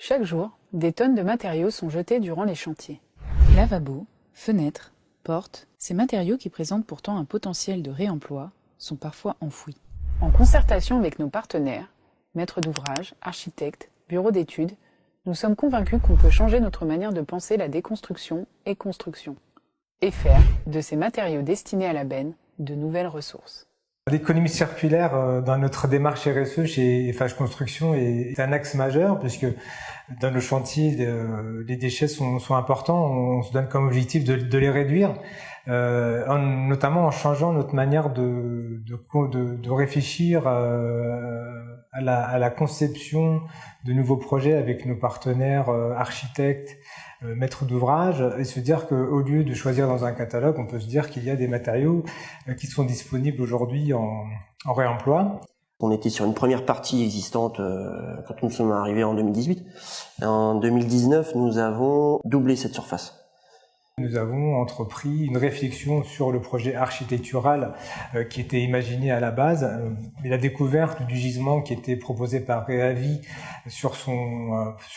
Chaque jour, des tonnes de matériaux sont jetés durant les chantiers. Lavabos, fenêtres, portes, ces matériaux qui présentent pourtant un potentiel de réemploi sont parfois enfouis. En concertation avec nos partenaires, maîtres d'ouvrage, architectes, bureaux d'études, nous sommes convaincus qu'on peut changer notre manière de penser la déconstruction et construction, et faire de ces matériaux destinés à la benne de nouvelles ressources. L'économie circulaire dans notre démarche RSE chez Eiffage Construction est un axe majeur puisque dans nos chantiers, les déchets sont importants. On se donne comme objectif de les réduire, notamment en changeant notre manière de réfléchir à la conception de nouveaux projets avec nos partenaires architectes, maîtres d'ouvrage, et se dire qu'au lieu de choisir dans un catalogue, on peut se dire qu'il y a des matériaux qui sont disponibles aujourd'hui en réemploi. On était sur une première partie existante quand nous sommes arrivés en 2018. En 2019, nous avons doublé cette surface. Nous avons entrepris une réflexion sur le projet architectural qui était imaginé à la base. Mais la découverte du gisement qui était proposé par Réavi sur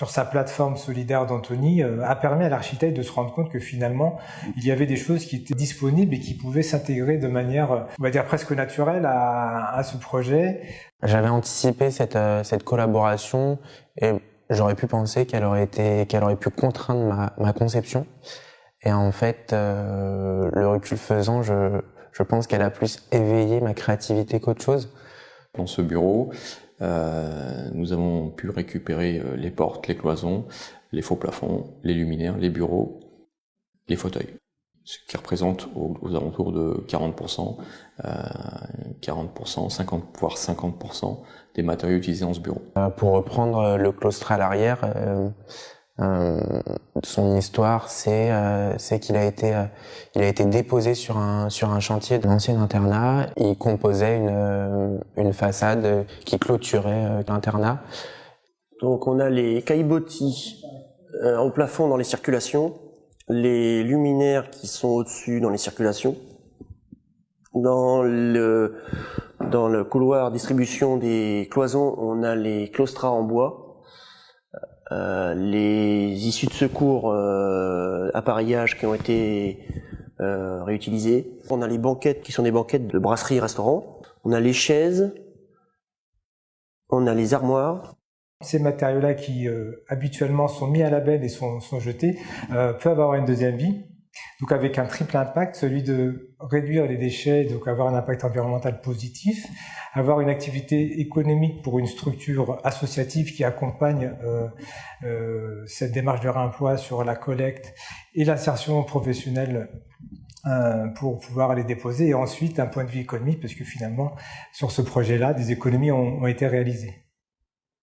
sa plateforme solidaire d'Antony a permis à l'architecte de se rendre compte que finalement, il y avait des choses qui étaient disponibles et qui pouvaient s'intégrer de manière, on va dire, presque naturelle à ce projet. J'avais anticipé cette collaboration et j'aurais pu penser qu'elle aurait pu contraindre ma conception. Et en fait, le recul faisant, je pense qu'elle a plus éveillé ma créativité qu'autre chose. Dans ce bureau, nous avons pu récupérer les portes, les cloisons, les faux plafonds, les luminaires, les bureaux, les fauteuils. Ce qui représente aux alentours de 40%, 50%, voire 50% des matériaux utilisés dans ce bureau. Pour reprendre le claustral à l'arrière, son histoire, c'est qu'il a été déposé sur un chantier d'un ancien internat. Il composait une façade qui clôturait l'internat. Donc on a les caillebotis en plafond dans les circulations, les luminaires qui sont au-dessus dans les circulations. Dans le couloir distribution des cloisons, on a les claustras en bois. Les issues de secours appareillages qui ont été réutilisées. On a les banquettes qui sont des banquettes de brasserie-restaurant. On a les chaises. On a les armoires. Ces matériaux-là qui habituellement sont mis à la benne et sont jetés peuvent avoir une deuxième vie. Donc avec un triple impact, celui de réduire les déchets, donc avoir un impact environnemental positif, avoir une activité économique pour une structure associative qui accompagne cette démarche de réemploi sur la collecte et l'insertion professionnelle pour pouvoir les déposer, et ensuite un point de vue économique parce que finalement sur ce projet-là, des économies ont été réalisées.